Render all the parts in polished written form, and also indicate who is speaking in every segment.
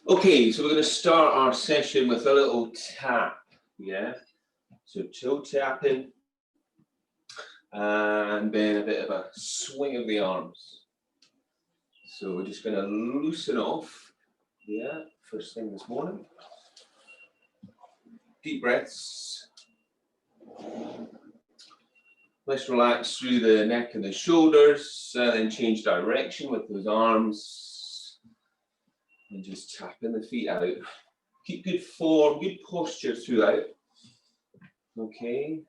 Speaker 1: Okay, so we're going to start our session with a little tap, yeah? So toe tapping, and then a bit of a swing of the arms. So we're just going to loosen off, yeah, first thing this morning. Deep breaths. Let's relax through the neck and the shoulders, and then change direction with those arms. And just tapping the feet out. Keep good form, good posture throughout. Okay.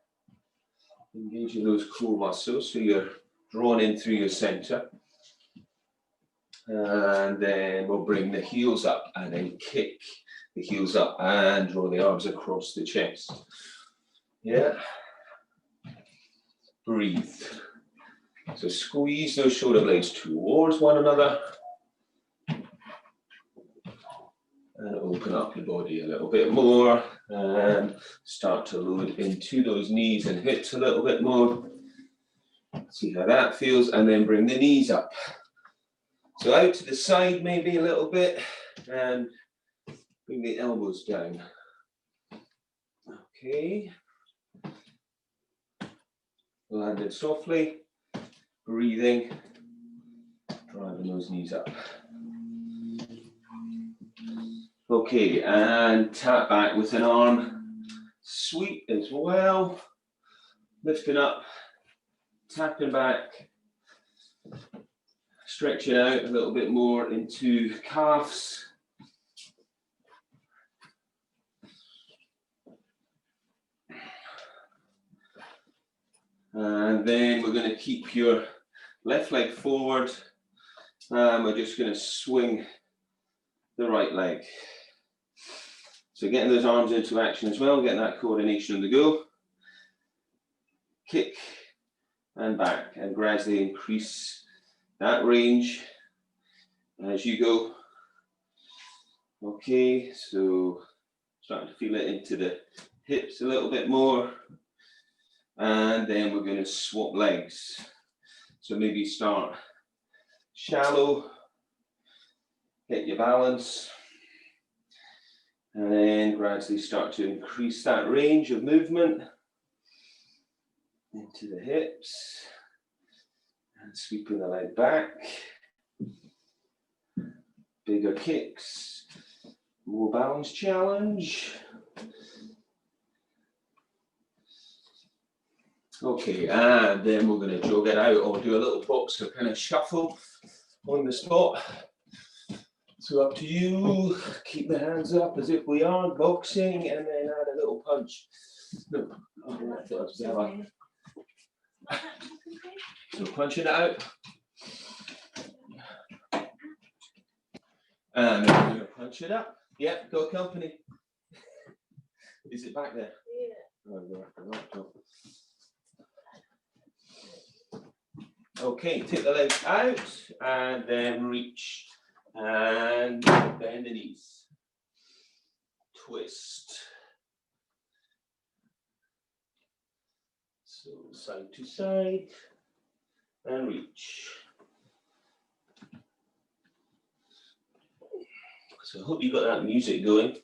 Speaker 1: Engaging those core muscles so you're drawn in through your center. And then we'll bring the heels up and then kick the heels up and draw the arms across the chest. Yeah. Breathe. So squeeze those shoulder blades towards one another. And open up your body a little bit more and start to load into those knees and hips a little bit more. See how that feels, and then bring the knees up. So out to the side maybe a little bit and bring the elbows down. Okay. Landed softly, breathing, driving those knees up. Okay, and tap back with an arm sweep as well. Lifting up, tapping back, stretching out a little bit more into calves. And then we're going to keep your left leg forward. And we're just going to swing the right leg. So getting those arms into action as well, getting that coordination on the go. Kick and back, and gradually increase that range as you go. Okay, so starting to feel it into the hips a little bit more. And then we're going to swap legs. So maybe start shallow, get your balance. And then gradually start to increase that range of movement into the hips and sweeping the leg back. Bigger kicks, more balance challenge. Okay, and then we're going to jog it out or do a little boxer kind of shuffle on the spot. So up to you, keep the hands up as if we are boxing, and then add a little punch. No, I thought it was better. So punching it out. And then we're going to punch it up. Yep, got company. Is it back there? Yeah. Oh, you're after laptop. Okay, take the legs out and then reach. And bend the knees, twist. So side to side and reach. So I hope you got that music going.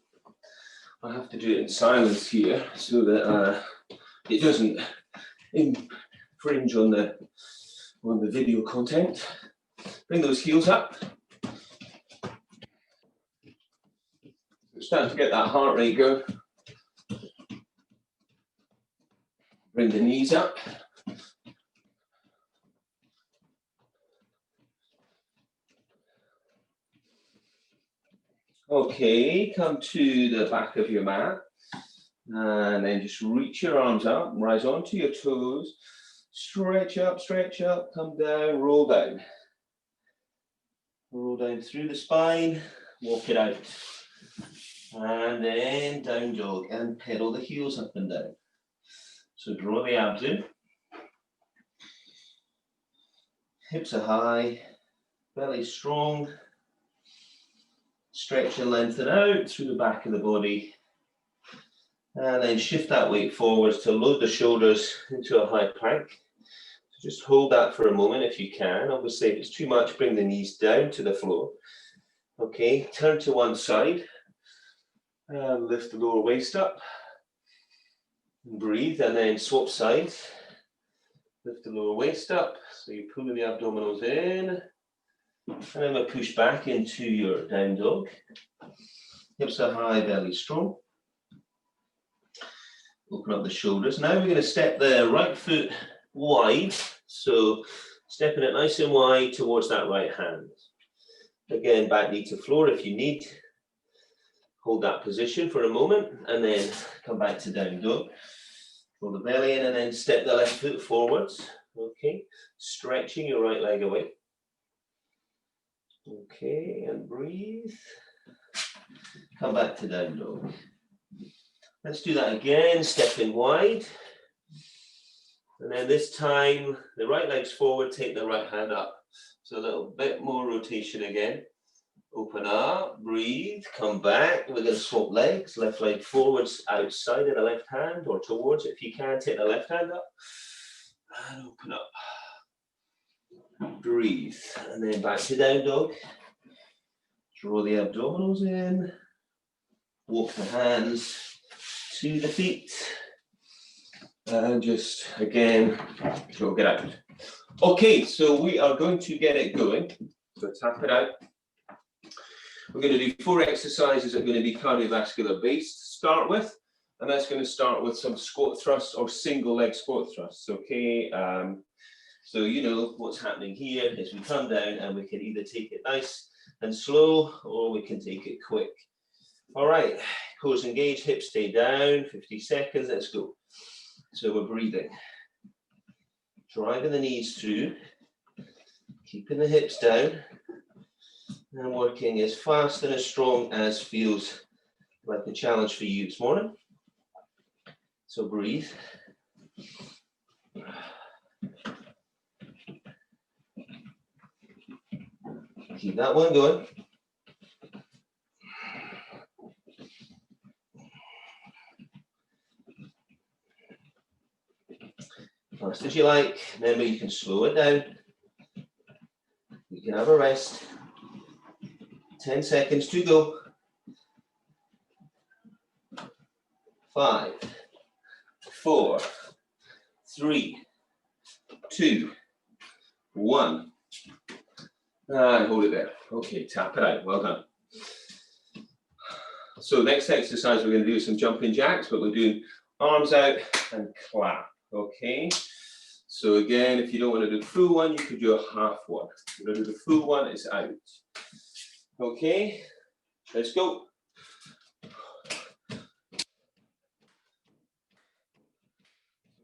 Speaker 1: I have to do it in silence here so that it doesn't infringe on the video content. Bring those heels up. Starting to get that heart rate going. Bring the knees up. Okay, come to the back of your mat. And then just reach your arms up, rise onto your toes. Stretch up, come down, roll down. Roll down through the spine, walk it out. And then down dog and pedal the heels up and down. So draw the abs in. Hips are high, belly strong. Stretch and lengthen out through the back of the body. And then shift that weight forwards to load the shoulders into a high plank. So just hold that for a moment if you can. Obviously, if it's too much, bring the knees down to the floor. Okay, turn to one side and lift the lower waist up. Breathe and then swap sides. Lift the lower waist up, so you're pulling the abdominals in. And then we'll push back into your down dog. Hips are high, belly strong. Open up the shoulders. Now we're going to step the right foot wide. So stepping it nice and wide towards that right hand. Again, back knee to floor if you need. Hold that position for a moment and then come back to down dog. Pull the belly in and then step the left foot forwards. Okay, stretching your right leg away. Okay, and breathe. Come back to down dog. Let's do that again, stepping wide. And then this time, the right leg's forward, take the right hand up. So a little bit more rotation again. Open up, breathe, come back. We're going to swap legs, left leg forwards, outside of the left hand, or towards it if you can. Take the left hand up and open up. Breathe, and then back to down dog. Draw the abdominals in. Walk the hands to the feet. And just, again, jog it out. Okay, so we are going to get it going. So tap it out. We're going to do 4 exercises that are going to be cardiovascular based to start with. And that's going to start with some squat thrusts or single leg squat thrusts, okay? So you know what's happening here is we come down and we can either take it nice and slow or we can take it quick. All right, cores engaged, hips stay down, 50 seconds, let's go. So we're breathing. Driving the knees through, keeping the hips down, and working as fast and as strong as feels like a challenge for you this morning. So breathe. Keep that one going. Fast as you like. Remember, you can slow it down. You can have a rest. 10 seconds to go. 5, 4, 3, 2, 1. And hold it there. Okay, tap it out. Well done. So next exercise we're going to do some jumping jacks, but we're doing arms out and clap. Okay. So again, if you don't want to do the full one, you could do a half one. We're going to do the full one, it's out. Okay. Let's go.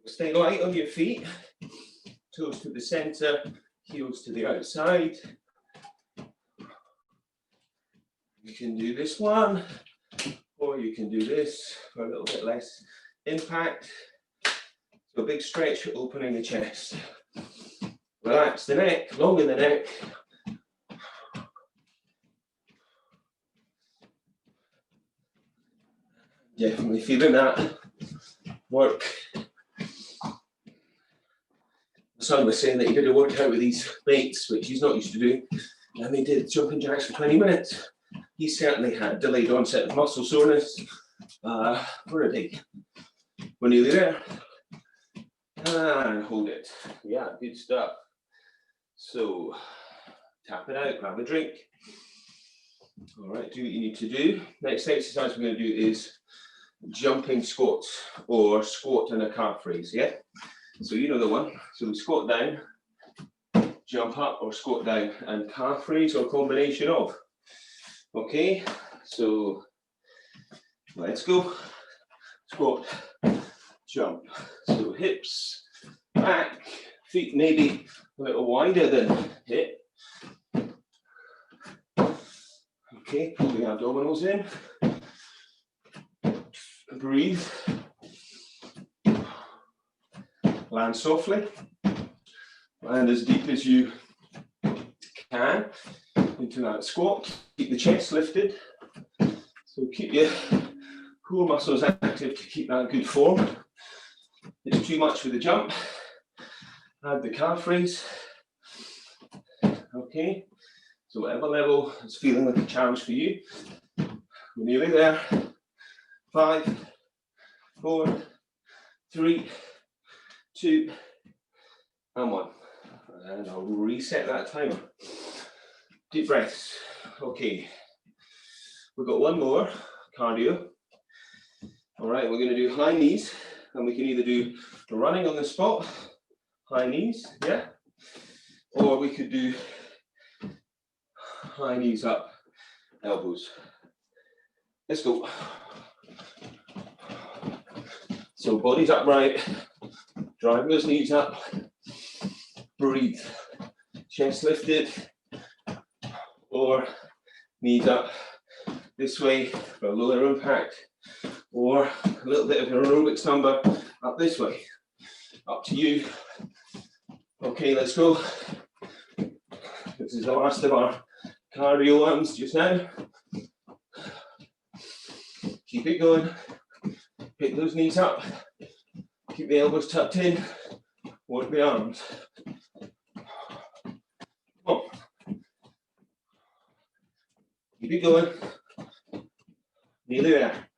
Speaker 1: Stay light on your feet. Toes to the center, heels to the outside. You can do this one, or you can do this for a little bit less impact. So a big stretch, opening the chest. Relax the neck, longer the neck. Definitely feeling that work. My son was saying that he did a workout with these mates, which he's not used to doing, and they did jumping jacks for 20 minutes. He certainly had delayed onset of muscle soreness. We're a day. We're nearly there. And hold it. Yeah, good stuff. So tap it out, grab a drink. All right, do what you need to do. Next exercise we're going to do is jumping squats or squat and a calf raise, yeah? So you know the one. So we squat down, jump up or squat down, and calf raise or combination of. Okay, so let's go. Squat, jump. So hips back, feet maybe a little wider than hip. Okay, pull the abdominals in. Breathe. Land softly. Land as deep as you can into that squat. Keep the chest lifted. So keep your core muscles active to keep that good form. It's too much for the jump. Add the calf raise. Okay. So whatever level is feeling like a challenge for you, we're nearly there. 5, 4, 3, 2, and 1. And I'll reset that timer. Deep breaths. Okay. We've got one more cardio. All right, we're going to do high knees, and we can either do running on the spot, high knees, yeah, or we could do high knees up, elbows. Let's go. So body's upright, driving those knees up, breathe, chest lifted, or knees up this way for a lower impact, or a little bit of an aerobics number up this way. Up to you. Okay, let's go. This is the last of our cardio ones just now. Keep it going. Pick those knees up. Keep the elbows tucked in. Work the arms. Come on. Keep it going. Nearly there.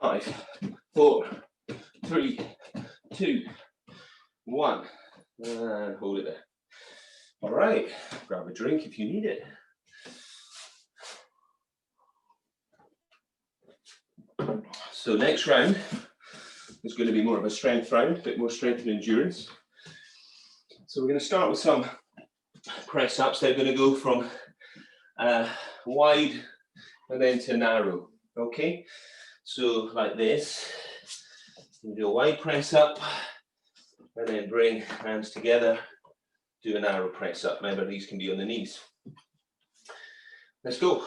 Speaker 1: 5, 4, 3, 2, 1. And hold it there. All right. Grab a drink if you need it. So next round is going to be more of a strength round, a bit more strength and endurance. So we're going to start with some press ups. They're going to go from wide and then to narrow. Okay, so like this. You do a wide press up and then bring hands together. Do a narrow press up. Remember, these can be on the knees. Let's go.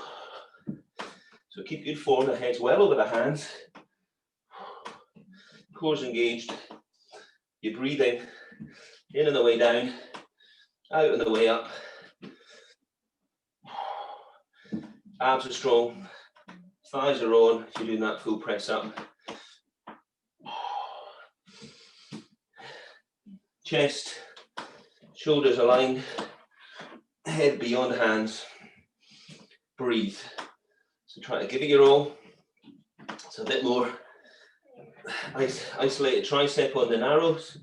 Speaker 1: So keep good form. The head's well over the hands. Core's engaged. You're breathing in on the way down, out on the way up. Abs are strong. Thighs are on if you're doing that full press up. Chest, shoulders aligned, head beyond hands. Breathe. So try to give it your all. It's a bit more isolated tricep on the narrows.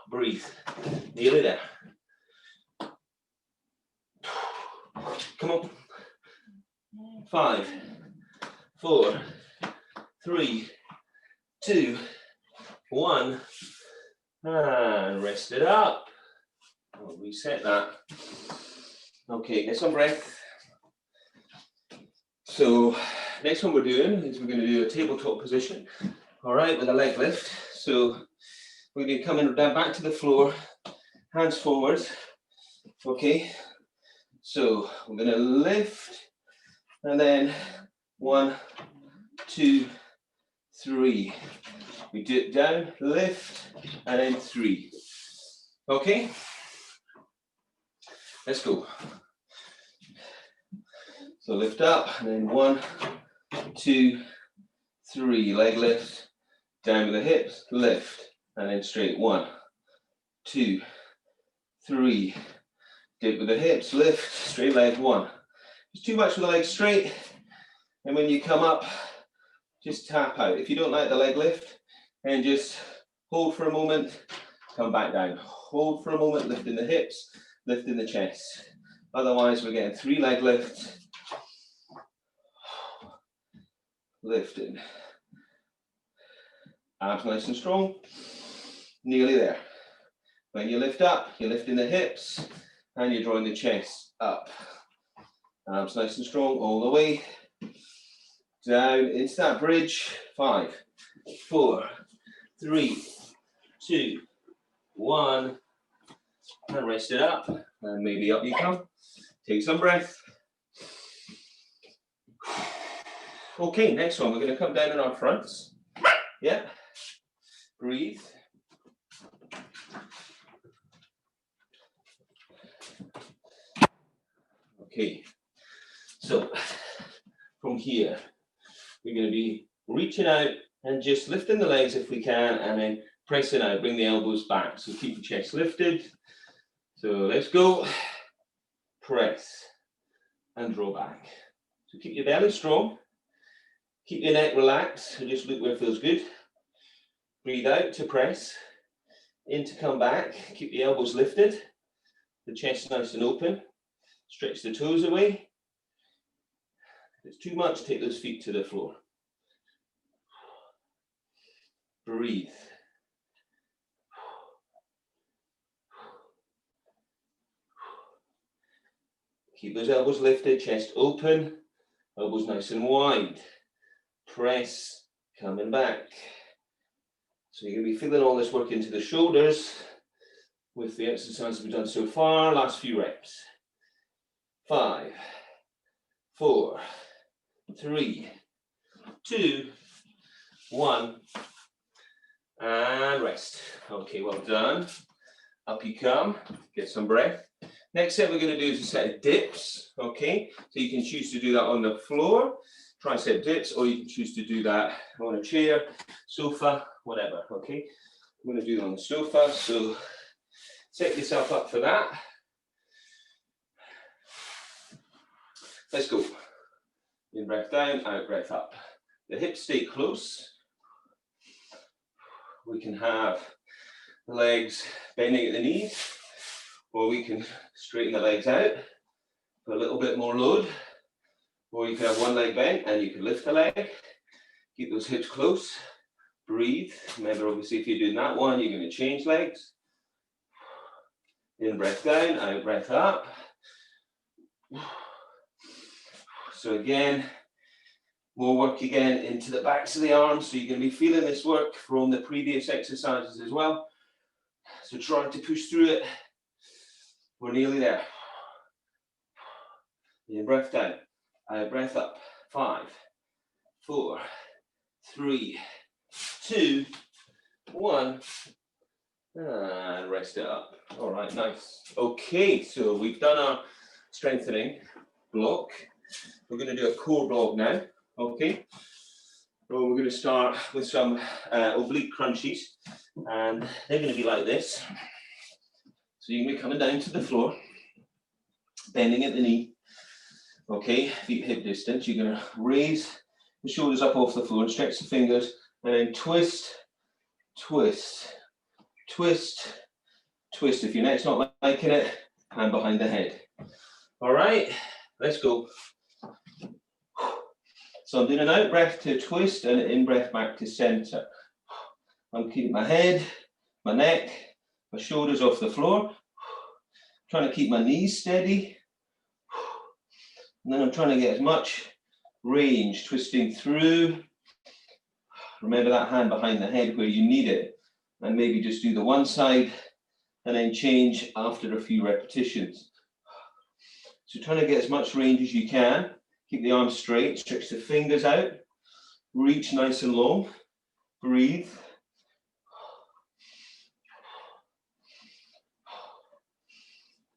Speaker 1: Breathe. Nearly there. Come on. 5, 4, 3, 2, 1. And rest it up. I'll reset that. Okay, get some breath. So next one we're doing is we're going to do a tabletop position. All right, with a leg lift. So we're going to come in down back to the floor, hands forward. Okay, so we're going to lift and then 1, 2, 3. We do it down, lift, and then 3. Okay, let's go. So lift up, and then 1, 2, 3. Leg lift, down with the hips, lift, and then straight. 1, 2, 3. Dip with the hips, lift, straight leg. 1. It's too much with the legs straight, and when you come up, just tap out. If you don't like the leg lift, and just hold for a moment, come back down. Hold for a moment, lifting the hips, lifting the chest. Otherwise, we're getting 3 leg lifts. Lifting. Abs nice and strong. Nearly there. When you lift up, you're lifting the hips, and you're drawing the chest up. Abs nice and strong all the way. Down into that bridge. 5, 4, 3, 2, 1. And rest it up. And maybe up you come. Take some breath. Okay, next one. We're going to come down on our fronts. Yeah. Breathe. Okay. So from here, we're going to be reaching out and just lifting the legs if we can, and then pressing out. Bring the elbows back. So keep the chest lifted. So let's go. press, and draw back. So keep your belly strong, keep your neck relaxed, and just look where it feels good. Breathe out to press, in to come back, keep the elbows lifted, the chest nice and open, stretch the toes away. If it's too much, take those feet to the floor. Breathe. Keep those elbows lifted, chest open, elbows nice and wide. Press, coming back. So you're going to be feeling all this work into the shoulders with the exercises we've done so far. Last few reps. 5, 4, 3, 2, 1, and rest. Okay, well done. Up you come, get some breath. Next set we're going to do is a set of dips, okay? So you can choose to do that on the floor, tricep dips, or you can choose to do that on a chair, sofa, whatever, okay? I'm going to do it on the sofa, so set yourself up for that. Let's go. In breath down, out breath up. The hips stay close. We can have the legs bending at the knees, or we can straighten the legs out, put a little bit more load, or you can have one leg bent and you can lift the leg. Keep those hips close, breathe. Remember, obviously, if you're doing that one, you're going to change legs. In breath down, out breath up. So again, more work again into the backs of the arms, so you're going to be feeling this work from the previous exercises as well. So try to push through it. We're nearly there. In breath down, out breath up. 5, 4, 3, 2, 1, and rest it up. All right, nice. Okay, so we've done our strengthening block. We're going to do a core block now. Okay, so we're going to start with some oblique crunchies, and they're going to be like this. So you're going to be coming down to the floor, bending at the knee. Okay, feet hip distance. You're going to raise the shoulders up off the floor and stretch the fingers, and then twist, twist, twist, twist. If your neck's not liking it, hand behind the head. All right, let's go. So I'm doing an out breath to twist and an in breath back to center. I'm keeping my head, my neck, my shoulders off the floor. Trying to keep my knees steady. And then I'm trying to get as much range, twisting through. Remember that hand behind the head where you need it. And maybe just do the one side and then change after a few repetitions. So trying to get as much range as you can. Keep the arms straight, stretch the fingers out, reach nice and long, breathe.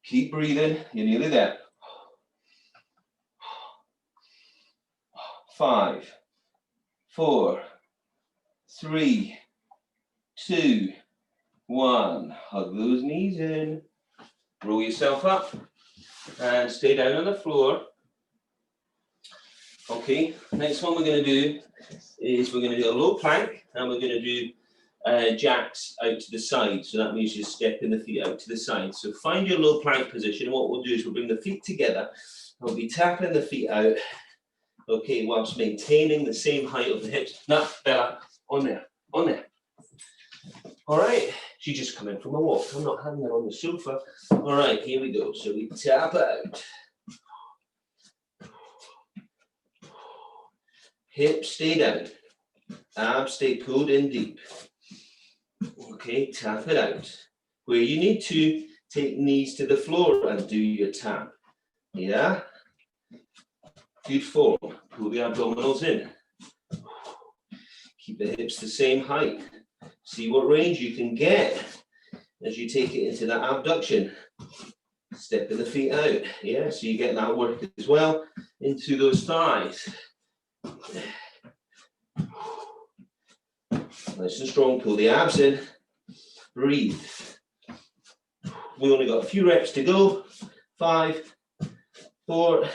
Speaker 1: Keep breathing, you're nearly there. 5, 4, 3, 2, 1. Hug those knees in, roll yourself up, and stay down on the floor. Okay, next one we're going to do is we're going to do a low plank, and we're going to do jacks out to the side. So that means you're stepping the feet out to the side. So find your low plank position. What we'll do is we'll bring the feet together. We'll be tapping the feet out, okay, whilst maintaining the same height of the hips. Now, Bella, on there, on there. All right, she's just come in from a walk. I'm not having her on the sofa. All right, here we go. So we tap out. Hips stay down, abs stay pulled in deep. Okay, tap it out. Where you need to, take knees to the floor and do your tap. Yeah? Good form. Pull the abdominals in. Keep the hips the same height. See what range you can get as you take it into that abduction. Stepping the feet out. Yeah, so you get that work as well into those thighs. Nice and strong, pull the abs in, breathe. We only got a few reps to go. 5, 4,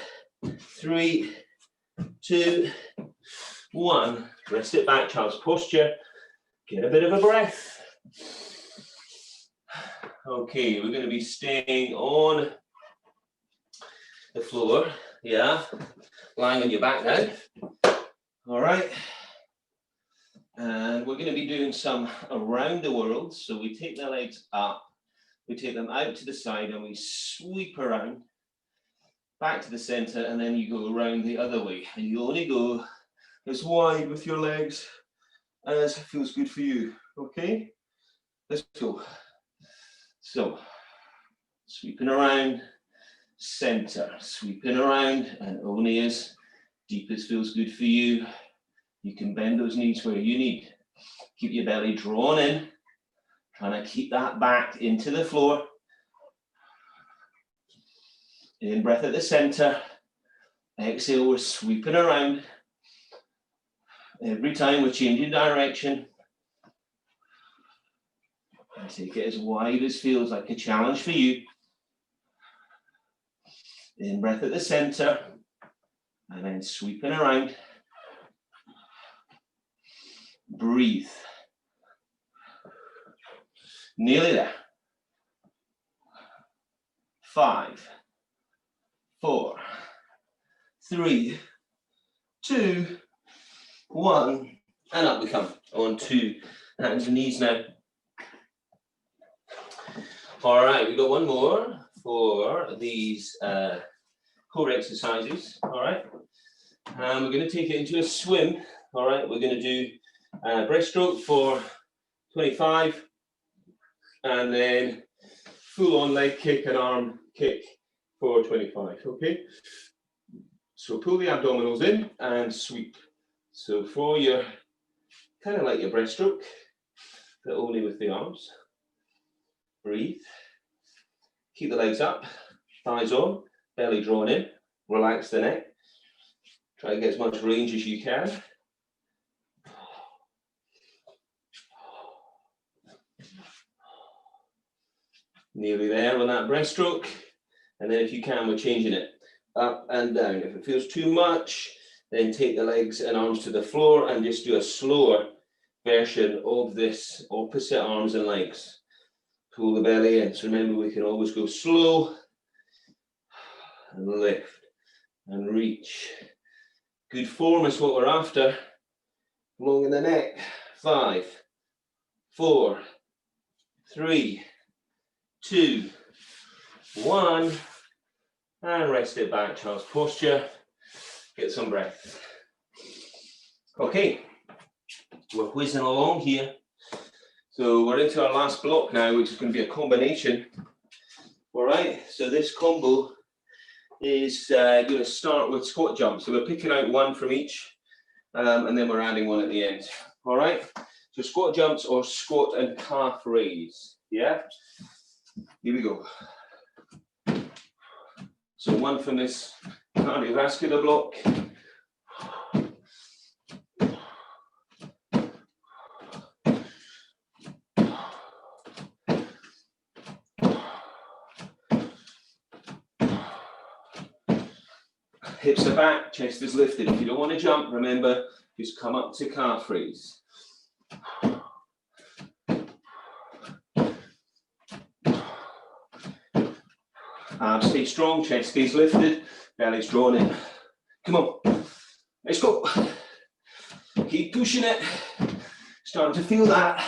Speaker 1: 3, 2, 1. Rest it back, child's posture. Get a bit of a breath. Okay, we're going to be staying on the floor, yeah, lying on your back now. All right, and we're going to be doing some around the world. So we take the legs up, we take them out to the side, and we sweep around, back to the center, and then you go around the other way. And you only go as wide with your legs as feels good for you, okay? Let's go. So, sweeping around, center, sweeping around, and only as deep as feels good for you. You can bend those knees where you need. Keep your belly drawn in, trying to keep that back into the floor. In breath at the center. Exhale, we're sweeping around. Every time we're changing direction. And take it as wide as feels like a challenge for you. In breath at the center. And then sweeping around. Breathe. Nearly there. 5, 4, 3, 2, 1, and up we come. On to hands and knees now. All right, we've got one more for these core exercises. All right, and we're going to take it into a swim. All right, we're going to do breaststroke for 25, and then full-on leg kick and arm kick for 25. Okay, so pull the abdominals in and sweep. So for your, kind of like your breaststroke, but only with the arms. Breathe. Keep the legs up, thighs on, belly drawn in. Relax the neck. Try to get as much range as you can. Nearly there on that breaststroke. And then if you can, we're changing it up and down. If it feels too much, then take the legs and arms to the floor and just do a slower version of this, opposite arms and legs. Pull the belly in. So remember, we can always go slow and lift and reach. Good form is what we're after. Long in the neck. 5, 4, 3, 2, 1. And rest it back, child's posture. Get some breath. Okay, we're whizzing along here. So we're into our last block now, which is going to be a combination. All right, so this combo is going to start with squat jumps. So we're picking out one from each, and then we're adding one at the end. All right, so squat jumps or squat and calf raise. Yeah, here we go. So one from this cardiovascular block. Hips are back, chest is lifted. If you don't want to jump, remember, just come up to calf raise. Abs stay strong, chest stays lifted, belly's drawn in. Come on, let's go. Keep pushing it. Starting to feel that.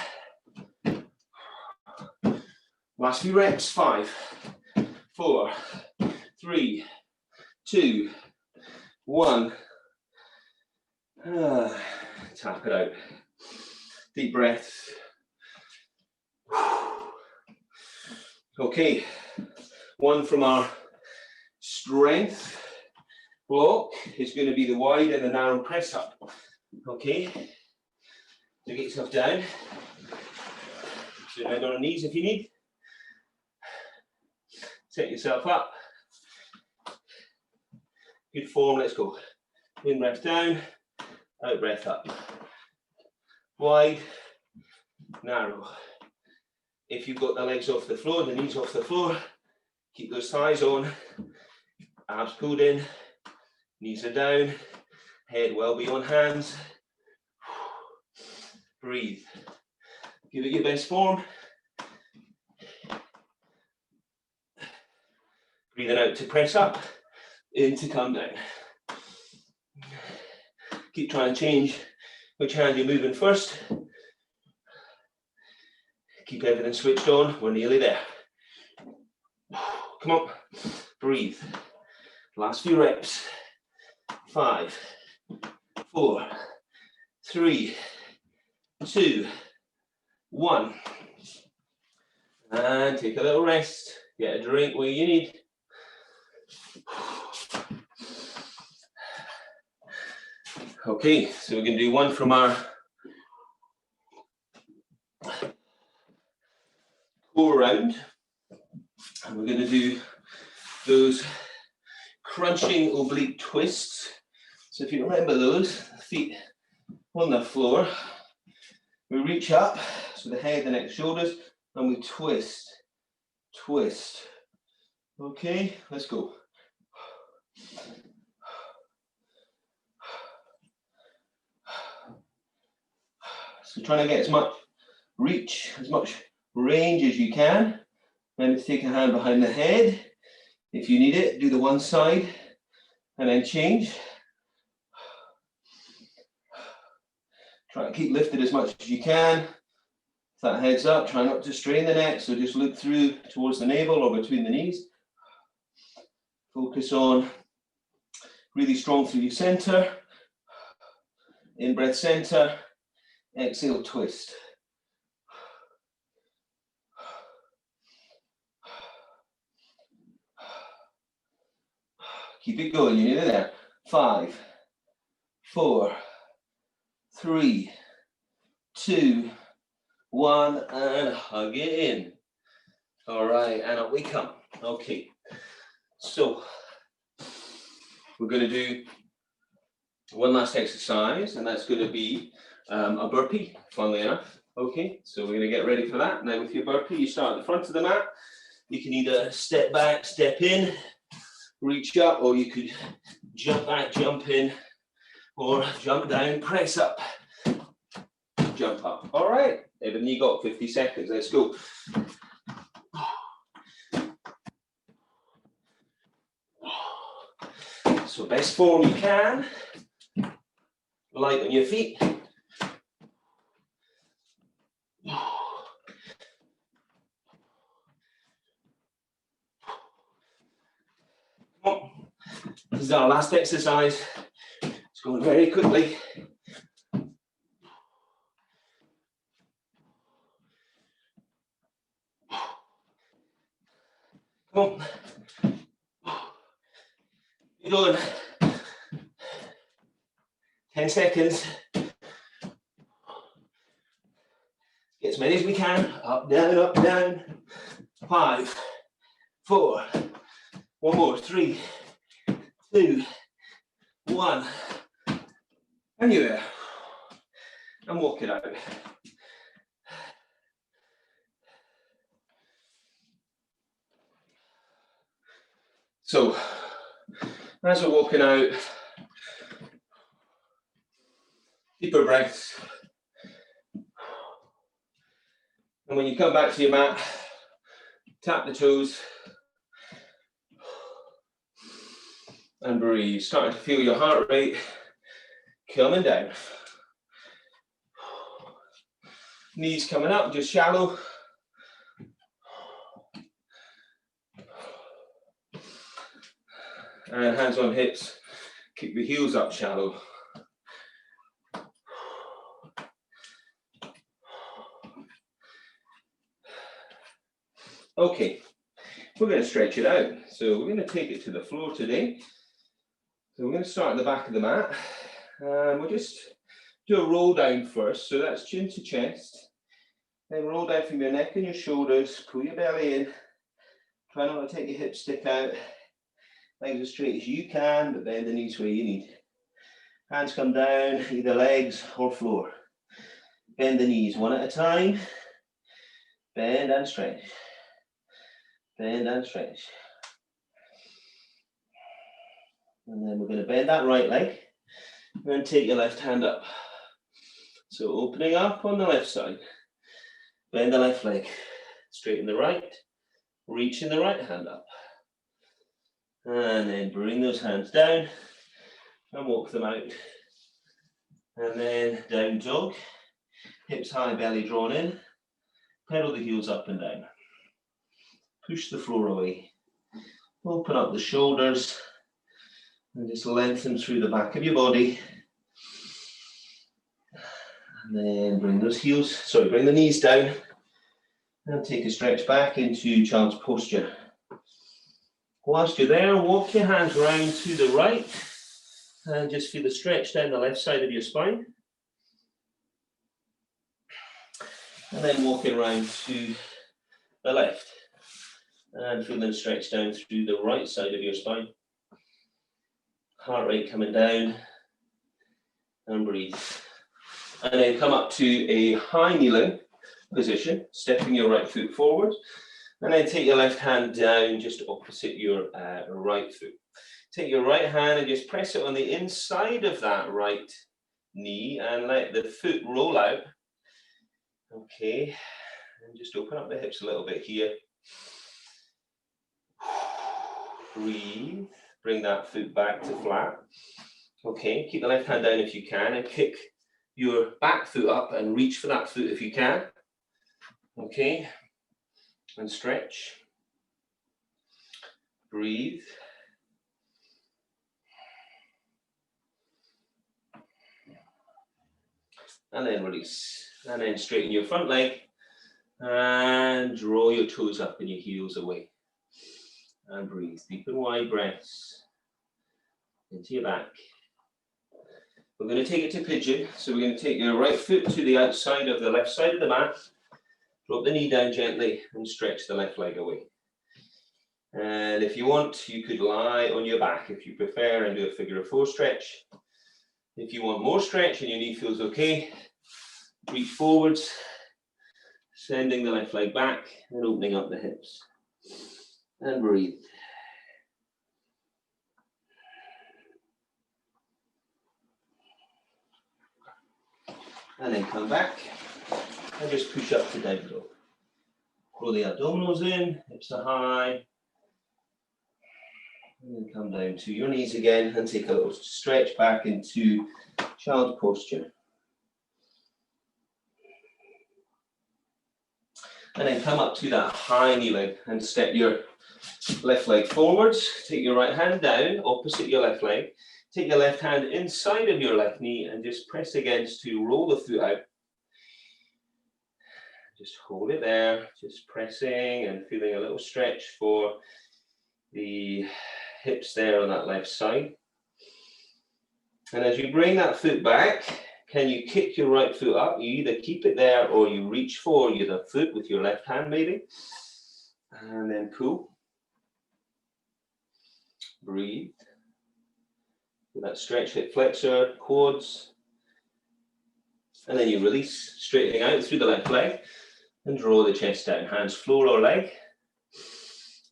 Speaker 1: Last few reps. 5, 4, 3, 2, 1. Tap it out. Deep breath. Okay. One from our strength block is going to be the wide and the narrow press up. Okay. So get yourself down. Sit down on your knees if you need. Set yourself up. Good form, let's go. In breath down, out breath up. Wide, narrow. If you've got the legs off the floor, the knees off the floor, keep those thighs on. Abs pulled in, knees are down, head well beyond hands. Breathe. Give it your best form. Breathing out to press up, in to come down. Keep trying to change which hand you're moving first. Keep everything switched on, we're nearly there. Come on, breathe. Last few reps. 5, 4, 3, 2, 1. And take a little rest. Get a drink where you need. Okay, so we're going to do one from our core round. And we're going to do those crunching oblique twists. So if you remember those, feet on the floor, we reach up, so the head, the neck, shoulders, and we twist, twist. Okay, let's go. So trying to get as much reach, as much range as you can. Then take a hand behind the head. If you need it, do the one side and then change. Try to keep lifted as much as you can. If that head's up, try not to strain the neck, so just look through towards the navel or between the knees. Focus on really strong through your center. In-breath center, exhale twist. Keep it going, you're nearly there. 5, 4, 3, 2, 1, and hug it in. All right, and up we come. Okay, so we're going to do one last exercise, and that's going to be a burpee, funnily enough. Okay, so we're going to get ready for that. Now with your burpee, you start at the front of the mat. You can either step back, step in, reach up, or you could jump back, jump in, or jump down, press up, jump up. All right, Evan, you got 50 seconds. Let's go. So best form you can. Light on your feet. This is our last exercise. It's going very quickly. Come on. You're going. 10 seconds. Get as many as we can. Up, down, up, down. 5, 4. One more. 3, 2, 1. And you're there. And walk it out. So, as we're walking out, deeper breaths. And when you come back to your mat, tap the toes and breathe. Starting to feel your heart rate coming down. Knees coming up, just shallow. And hands on hips, keep the heels up shallow. Okay, we're going to stretch it out. So we're going to take it to the floor today. So we're going to start at the back of the mat. And we'll just do a roll down first. So that's chin to chest. Then roll down from your neck and your shoulders. Pull your belly in. Try not to take your hips stick out. Legs as straight as you can, but bend the knees where you need. Hands come down, either legs or floor. Bend the knees one at a time. Bend and stretch. Bend and stretch. And then we're going to bend that right leg and take your left hand up. So opening up on the left side, bend the left leg, straighten the right, reaching the right hand up. And then bring those hands down and walk them out. And then down dog, hips high, belly drawn in, pedal the heels up and down. Push the floor away. Open up the shoulders and just lengthen through the back of your body. And then bring the knees down and take a stretch back into child's posture. Whilst you're there, walk your hands round to the right and just feel the stretch down the left side of your spine. And then walking round to the left and feel the stretch down through the right side of your spine. Heart rate coming down and breathe. And then come up to a high kneeling position, stepping your right foot forward. And then take your left hand down just opposite your right foot. Take your right hand and just press it on the inside of that right knee and let the foot roll out. Okay, and just open up the hips a little bit here. Breathe, bring that foot back to flat. Okay, keep the left hand down if you can and kick your back foot up and reach for that foot if you can. Okay, and stretch. Breathe. And then release. And then straighten your front leg and draw your toes up and your heels away. And breathe. Deep and wide breaths into your back. We're going to take it to pigeon. So we're going to take your right foot to the outside of the left side of the mat. Drop the knee down gently and stretch the left leg away. And if you want, you could lie on your back if you prefer and do a figure of four stretch. If you want more stretch and your knee feels okay, reach forwards, sending the left leg back and opening up the hips. And breathe. And then come back and just push up to down dog. Pull the abdominals in, hips are high. And then come down to your knees again and take a little stretch back into child's posture. And then come up to that high kneeling and step your left leg forwards. Take your right hand down, opposite your left leg. Take your left hand inside of your left knee and just press against to roll the foot out. Just hold it there, just pressing and feeling a little stretch for the hips there on that left side. And as you bring that foot back, can you kick your right foot up? You either keep it there or you reach for the foot with your left hand maybe. And then pull. Breathe. With that stretch, hip flexor, quads. And then you release, straightening out through the left leg and draw the chest down. Hands floor or leg.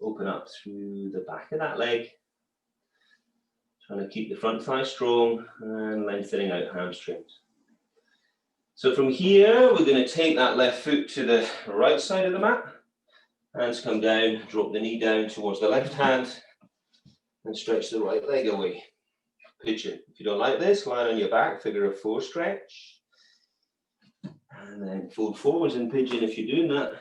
Speaker 1: Open up through the back of that leg. Trying to keep the front thigh strong and lengthening out hamstrings. So from here, we're going to take that left foot to the right side of the mat. Hands come down, drop the knee down towards the left hand and stretch the right leg away. Pigeon. If you don't like this, lie on your back, figure of four stretch. And then fold forwards in pigeon if you're doing that.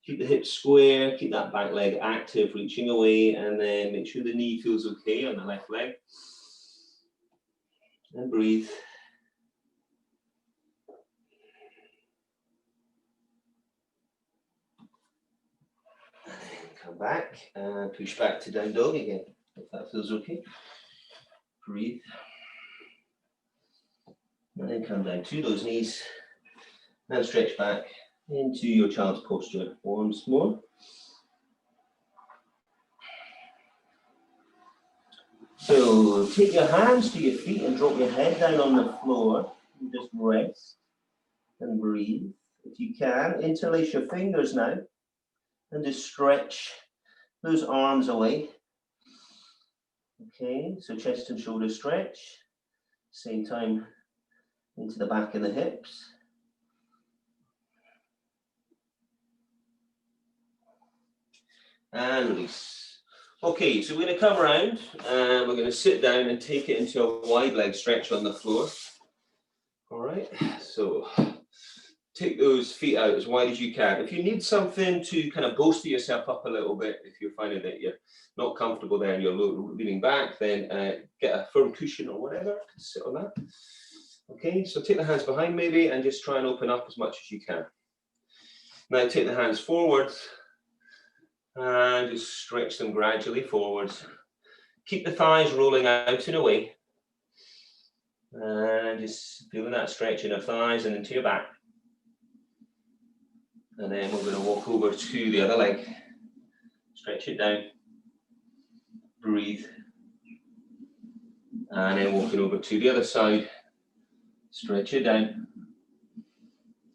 Speaker 1: Keep the hips square, keep that back leg active, reaching away, and then make sure the knee feels okay on the left leg. And breathe. And then come back and push back to down dog again, if that feels okay. Breathe. And then come down to those knees and stretch back into your child's posture once more. So take your hands to your feet and drop your head down on the floor and just rest and breathe. If you can, interlace your fingers now and just stretch those arms away. Okay, so chest and shoulder stretch. Same time into the back of the hips. And release. Okay, so we're going to come around and we're going to sit down and take it into a wide leg stretch on the floor. All right, so take those feet out as wide as you can. If you need something to kind of bolster yourself up a little bit, if you're finding that you're not comfortable there and you're leaning back, then get a firm cushion or whatever, sit on that. Okay, so take the hands behind maybe and just try and open up as much as you can. Now take the hands forwards and just stretch them gradually forwards. Keep the thighs rolling out and away. And just feeling that stretching of thighs and into your back. And then we're going to walk over to the other leg. Stretch it down. Breathe. And then walking over to the other side. Stretch it down.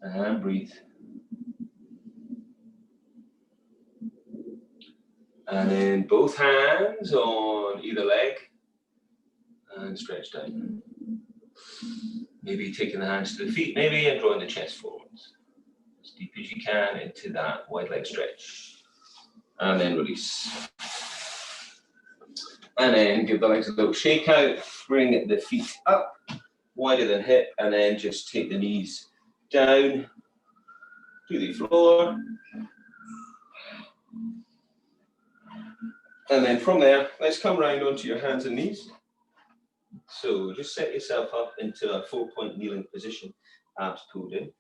Speaker 1: And breathe. And then both hands on either leg. And stretch down. Maybe taking the hands to the feet, maybe, and drawing the chest forwards. As deep as you can into that wide leg stretch. And then release. And then give the legs a little shake out. Bring the feet up, wider than hip, and then just take the knees down to the floor. And then from there, let's come round onto your hands and knees. So just set yourself up into a 4-point kneeling position, abs pulled in.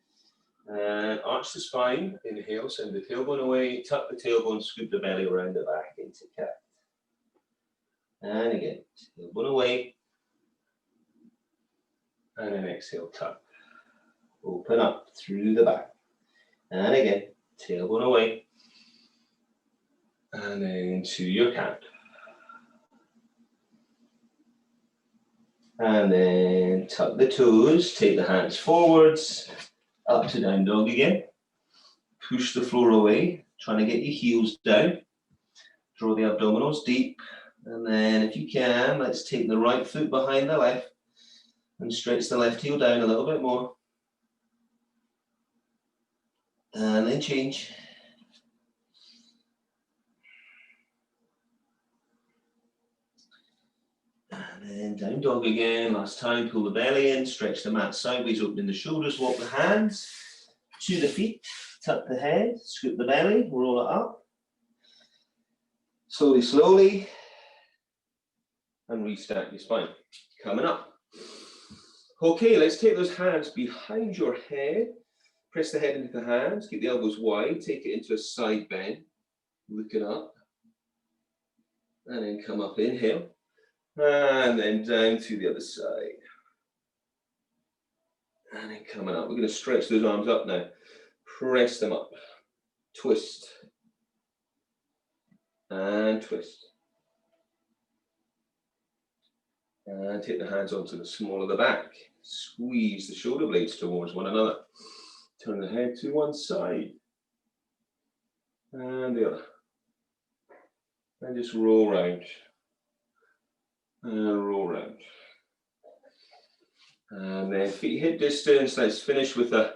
Speaker 1: And arch the spine, inhale, send the tailbone away, tuck the tailbone, scoop the belly around the back into cat. And again, tailbone away. And then exhale, tuck. Open up through the back. And again, tailbone away. And then to your cat. And then tuck the toes, take the hands forwards, up to down dog again. Push the floor away, trying to get your heels down. Draw the abdominals deep. And then if you can, let's take the right foot behind the left and stretch the left heel down a little bit more. And then change. And then down dog again. Last time, pull the belly in, stretch the mat sideways, opening the shoulders, walk the hands to the feet, tuck the head, scoop the belly, roll it up. Slowly, slowly. And restack your spine. Coming up. Okay, let's take those hands behind your head. Press the head into the hands, keep the elbows wide, take it into a side bend, looking up. And then come up, inhale. And then down to the other side. And then coming up. We're going to stretch those arms up now. Press them up. Twist. And twist. And take the hands onto the small of the back. Squeeze the shoulder blades towards one another. Turn the head to one side. And the other. And just roll round. And roll round. And then feet hip distance. Let's finish with a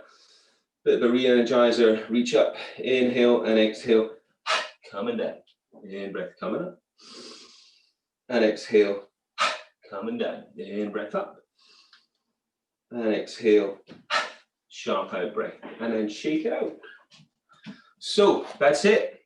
Speaker 1: bit of a re-energizer. Reach up. Inhale and exhale. Coming down. In breath coming up. And exhale. Coming down. In breath up. And exhale. Sharp out breath. And then shake it out. So that's it.